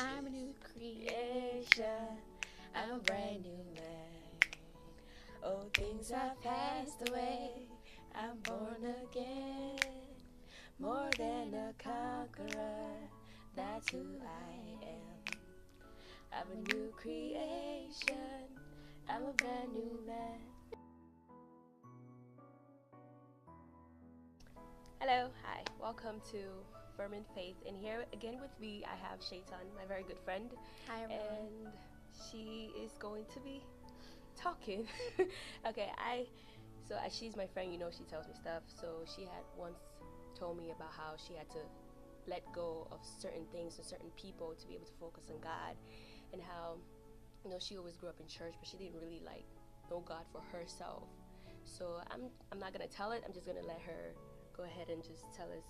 I'm a new creation. I'm a brand new man. Old things have passed away. I'm born again. More than a conqueror. That's who I am. I'm a new creation. I'm a brand new man. Hello, hi, welcome to Firm in Faith. And here again with me, I have Seyitan, my very good friend. Hi everyone. And she is going to be talking. Okay, so as she's my friend, she tells me stuff. So she had once told me about how she had to let go of certain things and certain people to be able to focus on God, and how she always grew up in church, but she didn't really like know God for herself. So I'm not gonna tell it. I'm just gonna let her go ahead and just tell us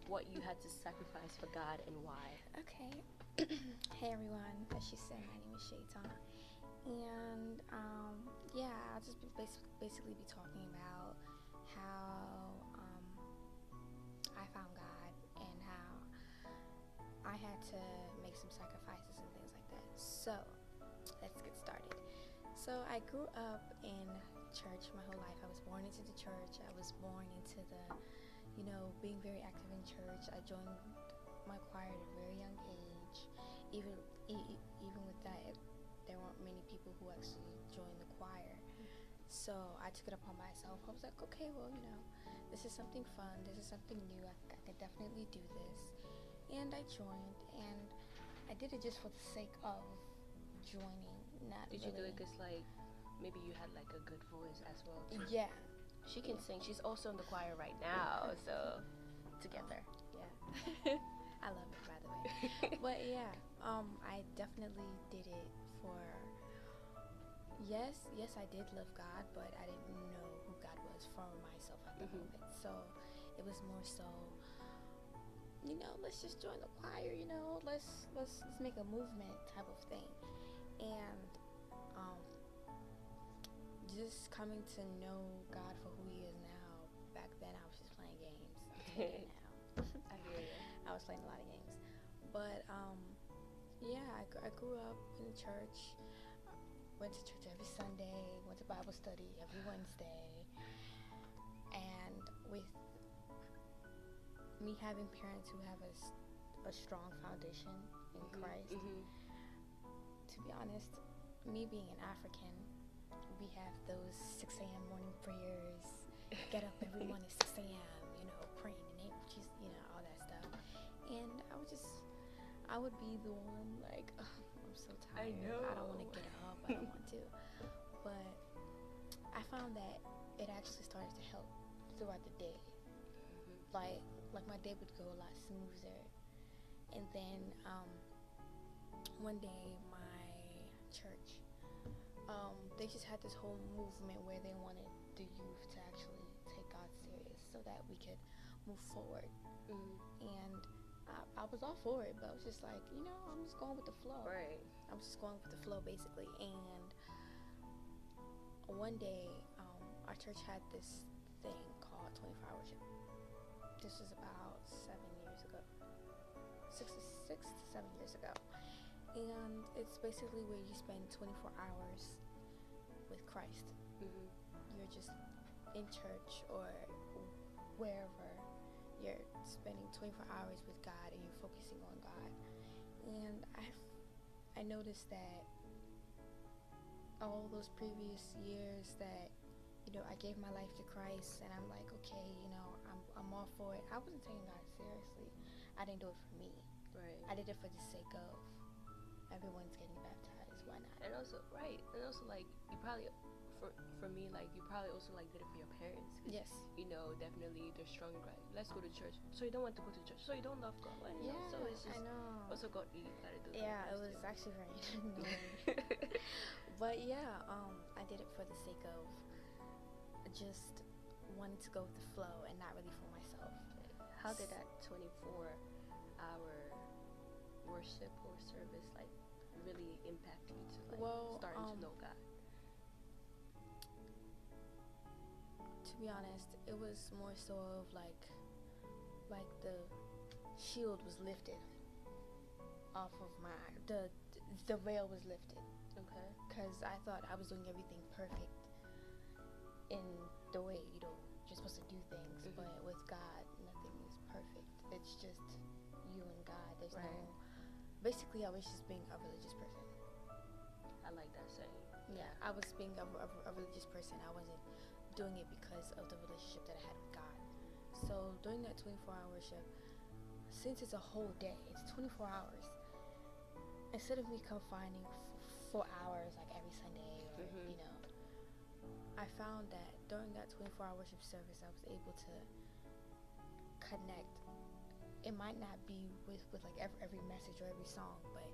what you had to sacrifice for God and why. Okay. Hey everyone. As she said, my name is Seyitan, and yeah, I'll just basically be talking about how I found God and how I had to make some sacrifices and things like that. So let's get started. So I grew up in church my whole life. I was born into the church. I was born into the being very active in church. I joined my choir at a very young age. Even with that, there weren't many people who actually joined the choir. So I took it upon myself. I was like, okay, well, this is something fun. This is something new. I could definitely do this. And I joined, and I did it just for the sake of joining. Not Did you do it because maybe you had a good voice as well too? Yeah. She can sing. She's also in the choir right now, so together. Yeah. I love it, by the way. But yeah, I definitely did it for. Yes, I did love God, but I didn't know who God was for myself at the moment. So it was more so, let's just join the choir. Let's make a movement type of thing, and just coming to know God for who He is now. Back then, I was just playing games. Now, I hear you. I was playing a lot of games, but yeah, I grew up in church. Went to church every Sunday. Went to Bible study every Wednesday, and with me having parents who have a strong foundation in Christ. To be honest, me being an African, we have those 6 a.m. morning prayers. Get up every morning 6 a.m. Praying in the name of Jesus, all that stuff. And I would be the one like, I'm so tired. I don't want to get up. I don't want to. But I found that it actually started to help throughout the day. Like my day would go a lot smoother. And then one day my church, they just had this whole movement where they wanted the youth to actually take God serious so that we could move forward. And I was all for it, but I was just like, I'm just going with the flow. Right. I was just going with the flow, basically. And one day, our church had this thing called 24-hour worship. This was about 7 years ago. 6 to 7 years ago. And it's basically where you spend 24 hours with Christ. You're just in church or wherever. You're spending 24 hours with God and you're focusing on God. And I noticed that all those previous years that I gave my life to Christ, and I'm like, okay, I'm all for it. I wasn't taking God seriously. I didn't do it for me. Right. I did it for the sake of everyone's getting baptized. Why not? And also, right. And also, you probably, for me, you probably also did it for your parents. Yes. Definitely they're strong. Right. Let's go to church. So you don't want to go to church. So you don't love God. Yeah. So it's just I know. also God. You gotta do. Yeah, it was actually very annoying. But yeah, I did it for the sake of just wanting to go with the flow and not really for myself. How did that 24-hour worship or service really impact you to starting to know God? To be honest, it was more so of like the shield was lifted. off of my the veil was lifted. Okay. Because I thought I was doing everything perfect in the way you're supposed to do things, but with God, nothing is perfect. It's just you and God. There's no. Basically, I was just being a religious person. I like that saying. Yeah, I was being a religious person. I wasn't doing it because of the relationship that I had with God. So during that 24-hour worship, since it's a whole day, it's 24 hours. Instead of me confining 4 hours like every Sunday, or I found that during that 24-hour worship service, I was able to connect. It might not be with like every message or every song, but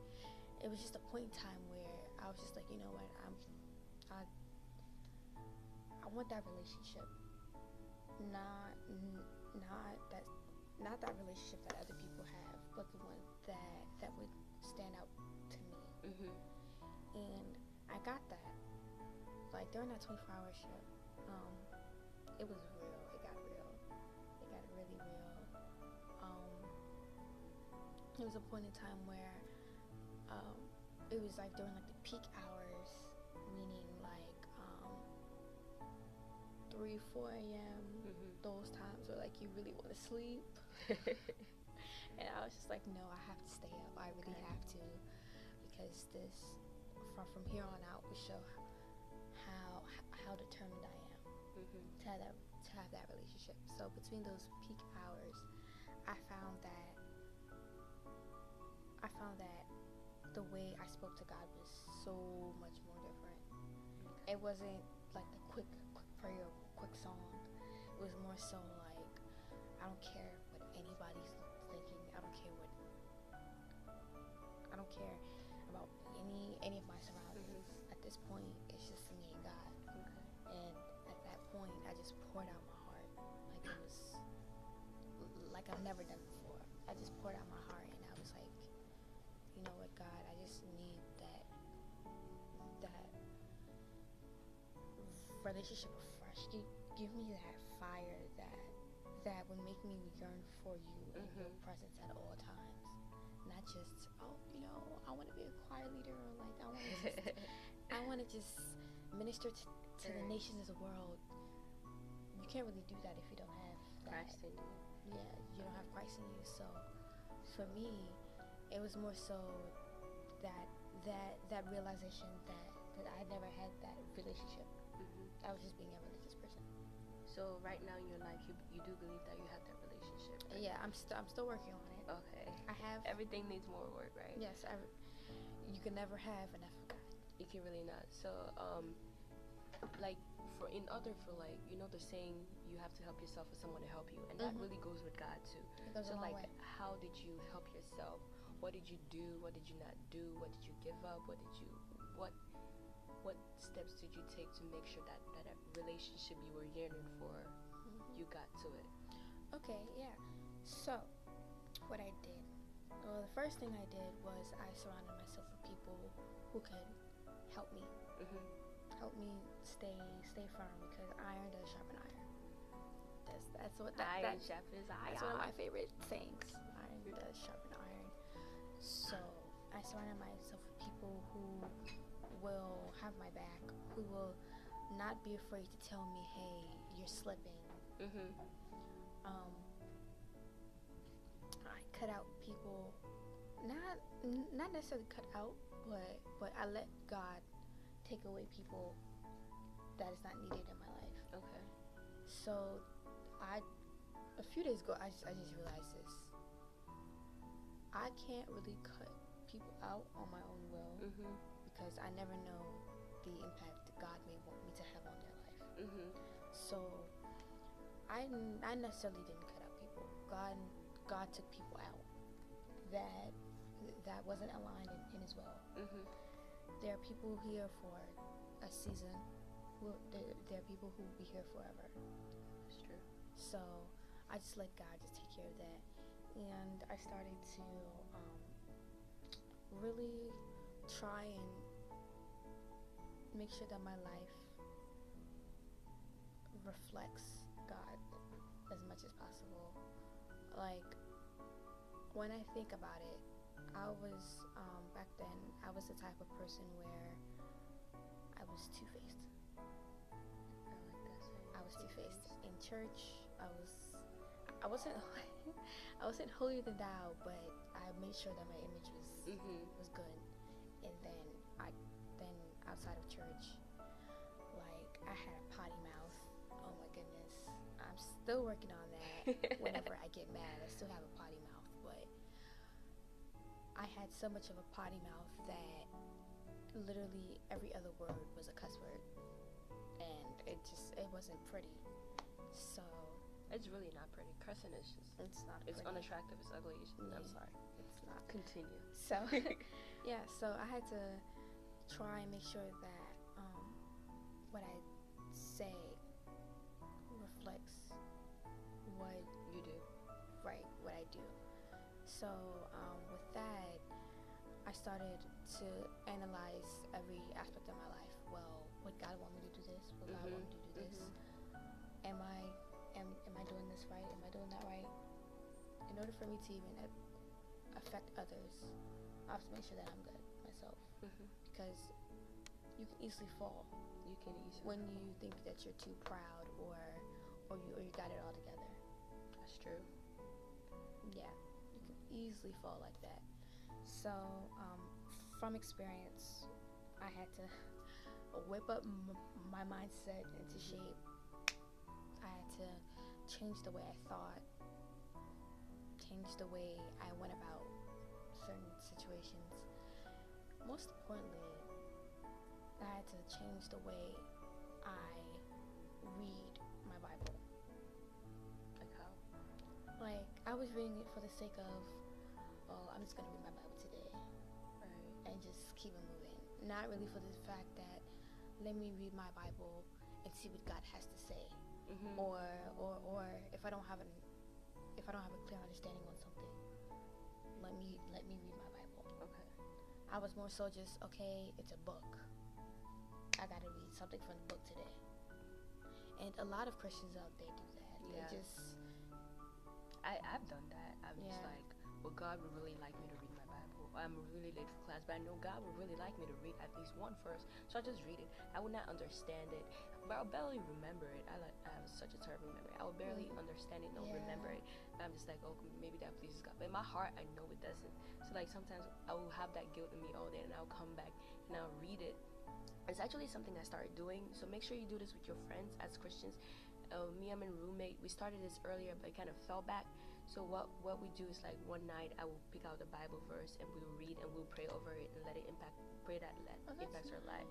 it was just a point in time where I was just like, you know what, I want that relationship, not that relationship that other people have, but the one that would stand out to me. And I got that. Like during that 24-hour worship, it was real. It got real. It got really real. There was a point in time where it was like during like the peak hours, meaning like 3, 4 a.m. Those times where like you really want to sleep. And I was just like, no, I have to stay up. I really have to, because this from here on out will show how determined I am to have that relationship. So between those peak hours, I found that the way I spoke to God was so much more different. It wasn't like the quick prayer, quick song. It was more so like, I don't care what anybody's thinking. I don't care about any of my surroundings. At this point, it's just me and God. And at that point, I just poured out my heart, like it was like I've never done before. I just poured out my heart, and I was like, you know what, God, I just need that relationship afresh. Give me that fire that would make me yearn for you and your presence at all times. Not just, I want to be a choir leader, or like I want to just minister to the nations of the world. You can't really do that if you don't have Christ in you. Yeah, you don't have Christ in you. So for me, it was more so that realization that I never had that relationship. I was just being a religious person. So right now in your life, you do believe that you have that relationship, right? Yeah, I'm still working on it. Okay. I have. Everything needs more work, right? Yes, you can never have enough of God. You can really not. So, like the saying, you have to help yourself for someone to help you, and that really goes with God too. So like, how did you help yourself? What did you do? What did you not do? What did you give up? What steps did you take to make sure that relationship you were yearning for, you got to it? Okay, yeah. So, what I did, well, the first thing I did was I surrounded myself with people who could help me, stay firm, because iron does sharpen iron. That's what iron sharpens iron. That's one of my favorite sayings. Iron does sharpen iron. So I surrounded myself with people who will have my back, who will not be afraid to tell me, hey, you're slipping. I cut out people, not necessarily cut out, but I let God take away people that is not needed in my life. Okay. So a few days ago, I just realized this. I can't really cut people out on my own will, because I never know the impact God may want me to have on their life. So I necessarily didn't cut out people. God took people out that wasn't aligned in His will. There are people here for a season. There are people who will be here forever. That's true. So I just let God just take care of that, and I started to really try and make sure that my life reflects God as much as possible. Like, when I think about it, I was back then. I was the type of person where I was two-faced. I like that saying. I was two-faced in church. I wasn't I wasn't holier than thou, but I made sure that my image was good. And then outside of church, like I had a potty mouth. Oh my goodness, I'm still working on that. Whenever I get mad, I still have a potty mouth, but I had so much of a potty mouth that literally every other word was a cuss word, and it wasn't pretty. So It's really not pretty. Cursing is just. it's not. It's pretty. unattractive. It's ugly. I'm Yeah. sorry. It's not. Continue. So yeah. So I had to try and make sure that what I say reflects what You do. what I do. So with that, I started to analyze every aspect of my life. Well, would God want me to do this? Would God want me to do this? Am I doing this right? Am I doing that right? In order for me to even affect others, I have to make sure that I'm good myself. Because you can easily fall You can easily. when you think that you're too proud or you got it all together. That's true. Yeah, you can easily fall like that. So from experience, I had to whip up my mindset into shape. I had to change the way I thought, change the way I went about certain situations. Most importantly, I had to change the way I read my Bible. Like how? Like, I was reading it for the sake of, oh, I'm just gonna read my Bible today Right. and just keep it moving. Not really for the fact that let me read my Bible and see what God has to say. Or if I don't have a clear understanding on something, let me read my Bible. Okay. I was more so just, okay, it's a book. I gotta read something from the book today. And a lot of Christians out there do that. Yeah. They just I've done that. I'm just Yeah. like, well, God would really like me to read my Bible. I'm really late for class, but I know God would really like me to read at least one first. So I just read it. I would not understand it, but I'll barely remember it. I have such a terrible memory. I would barely understand it, Yeah. remember it. But I'm just like, oh, maybe that pleases God. But in my heart, I know it doesn't. So like sometimes I will have that guilt in me all day, and I'll come back and I'll read it. It's actually something I started doing. So make sure you do this with your friends as Christians. Me and my roommate, we started this earlier, but it kind of fell back. So what we do is like one night I will pick out the Bible verse and we'll read and we'll pray over it and let it pray that impacts our life.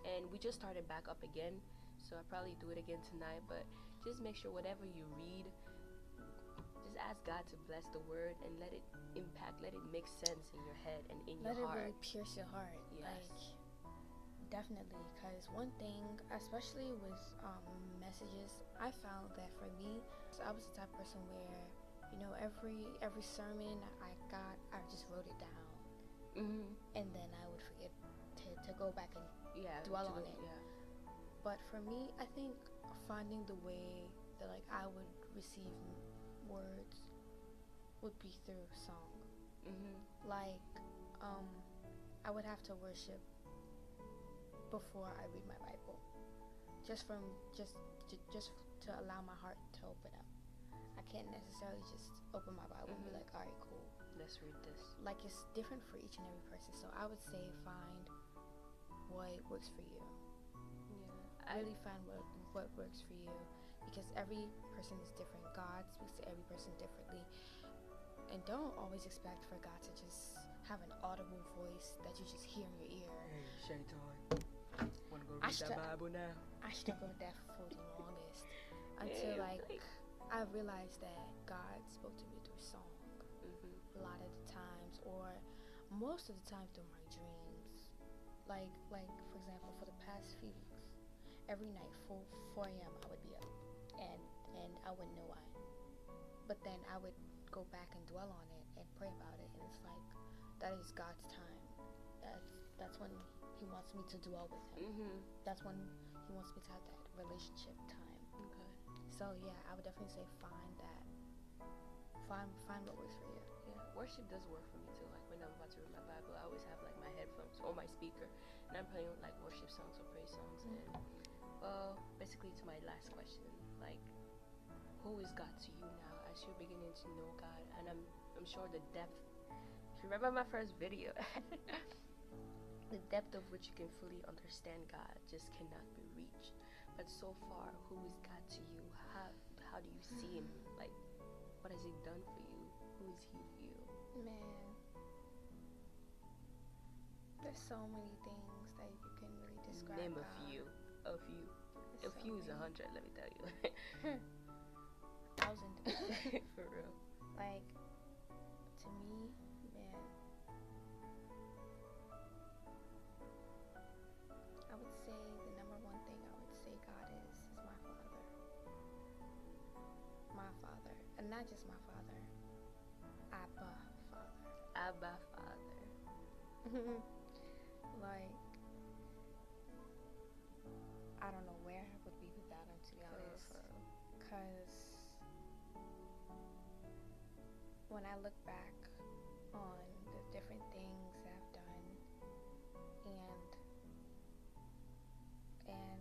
And we just started back up again, so I'll probably do it again tonight. But just make sure whatever you read, just ask God to bless the word and let it make sense in your head and in let your it heart. really pierce your heart. Yes. Like, definitely, because one thing, especially with messages, I found that for me, I was the type of person where, every sermon I got, I just wrote it down, and then I would forget to go back and dwell on it. Yeah. But for me, I think finding the way that like I would receive words would be through song. Like, I would have to worship before I read my Bible, just to allow my heart to open up. I can't necessarily just open my Bible and be like, all right, cool. Let's read this. Like, it's different for each and every person. So I would say find what works for you. Yeah. Really find what works for you, because every person is different. God speaks to every person differently, and don't always expect for God to just have an audible voice that you just hear in your ear. Hey, Seyitan. Wanna go read that Bible now? I struggled with that for the longest until I realized that God spoke to me through song a lot of the times, or most of the time through my dreams. Like for example, for the past few weeks, every night 4 a.m. I would be up, and I wouldn't know why. But then I would go back and dwell on it and pray about it, and it's like that is God's time. That's when He wants me to dwell with Him. That's when He wants me to have that relationship time. Okay. So yeah, I would definitely say find that find what works for you. Yeah, worship does work for me too. Like when I'm about to read my Bible, I always have like my headphones or my speaker, and I'm playing like worship songs or praise songs. And well, basically to my last question, like, who is God to you now as you're beginning to know God? And I'm sure the depth. If you remember my first video, the depth of which you can fully understand God just cannot be reached. But so far, who is God to you? How do you see Him? Like, what has He done for you? Who is He to you? Man, there's so many things that you can really describe. Name God. a few. A few. There's A few is 100. Let me tell you. 1,000. For real. Like, to me, man, I would say the number one thing I would say God is my Father. My Father. And not just my Father. Abba Father. Abba Father. Like, I don't know where I would be without him, to be honest. Because when I look back on the different things that I've done and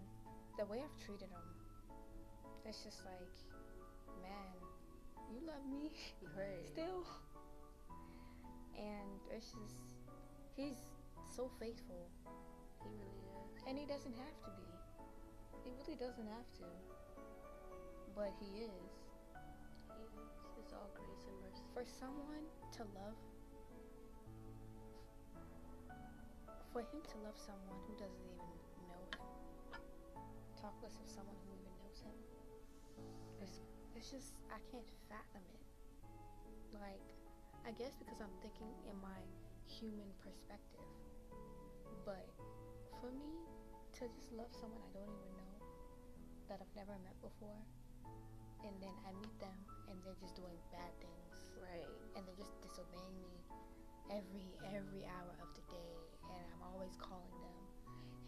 the way I've treated him, it's just like, man, you love me Right. still. And it's just, he's so faithful. He really is. And he doesn't have to be. He really doesn't have to. But he is. He is. It's all grace and mercy. For someone to love, for him to love someone who doesn't even know him, talk less of someone who even knows him, it's just, I can't fathom it. Like, I guess because I'm thinking in my human perspective. But for me to just love someone I don't even know, that I've never met before, and then I meet them and they're just doing bad things, Right. and they're just disobeying me every hour of the day, and I'm always calling them,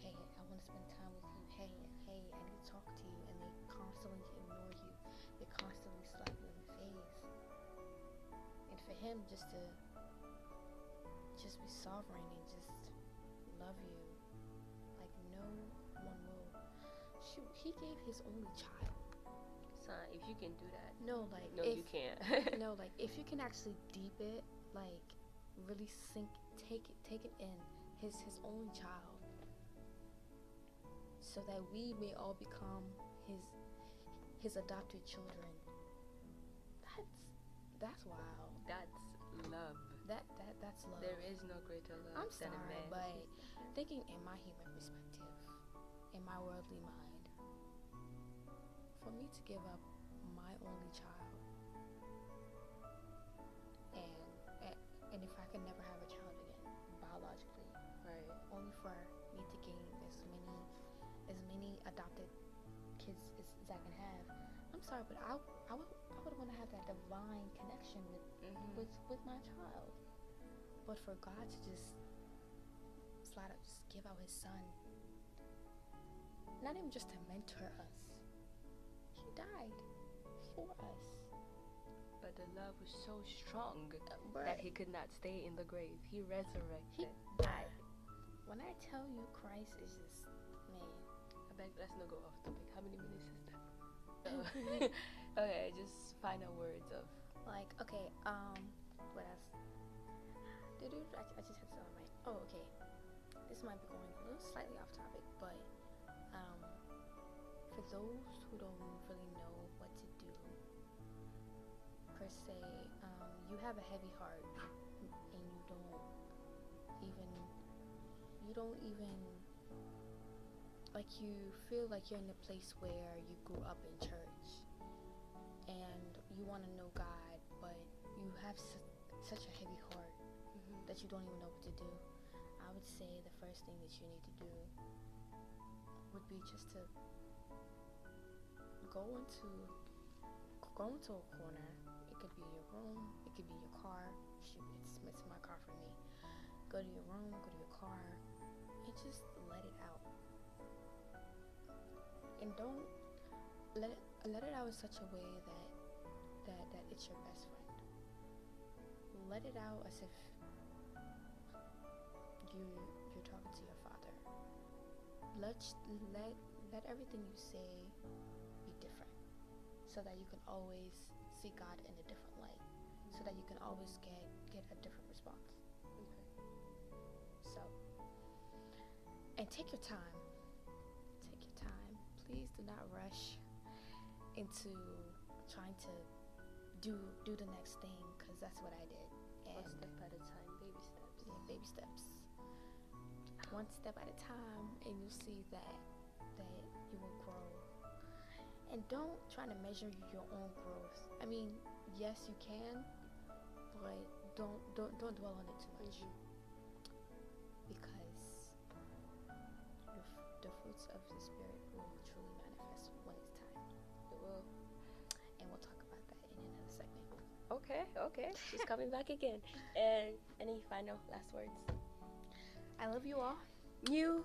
hey, I want to spend time with you, hey, I need to talk to you, and they constantly ignore you, they constantly slap you in the face. And for him just to just be sovereign and just love you like no one will. Shoot, he gave his only child. Son, if you can do that. No, like, No, if you can't. no, like, if you can actually deep it, like, really take it in, his only child, so that we may all become his adopted children. That's wild. That's love. That's love. There is no greater love I'm than a sorry, man. but thinking in my human perspective, in my worldly mind, for me to give up my only child, and if I could never have a child again, biologically, Right. only for me to gain as many adopted kids as I can have, I'm sorry, but I would want to have that divine connection with my child. But for God to just flat out just give out his son, not even just to mentor us, he died for us. But the love was so strong But that he could not stay in the grave. He resurrected. he died. When I tell you, Christ is just, man. I beg, let's not go off topic. How many minutes is that? Okay, just final words of. Like, okay, what else? I just had something on my. Oh, okay. This might be going a little slightly off topic, but for those who don't really know what to do, per se, you have a heavy heart, and you don't even like, you feel like you're in a place where you grew up in church, and you want to know God, but you have such a heavy heart that you don't even know what to do. I would say the first thing that you need to do would be just to go into a corner. It could be your room, it could be your car. Shoot, it's my car for me. Go to your room, go to your car, and just let it out. And don't let it out in such a way that it's your best friend. let it out as if you're talking to your Father. Let everything you say be different, so that you can always see God in a different light, so that you can always get a different response. Okay. So, and take your time. Take your time. Please do not rush into trying to do the next thing, because that's what I did. And One step at a time, baby steps. yeah, baby steps. One step at a time, and you'll see that you will grow. And don't try to measure your own growth. I mean, yes, you can, but don't dwell on it too much, because the fruits of the Spirit will truly manifest when it's time. It will. And we'll talk about that in another segment. Okay. She's coming back again. And any final last words? I love you all. You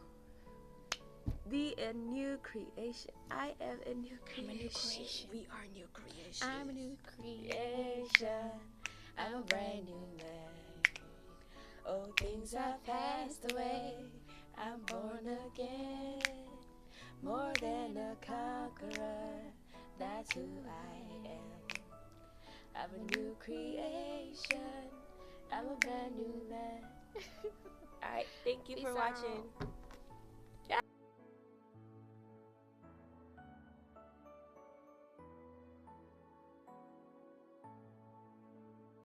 be a new creation. I am a new creation. I'm a new creation. We are new creation. I'm a new creation. I'm a brand new man. Old things have passed away. I'm born again. More than a conqueror. That's who I am. I'm a new creation. I'm a brand new man. Alright, thank you Peace for out. watching.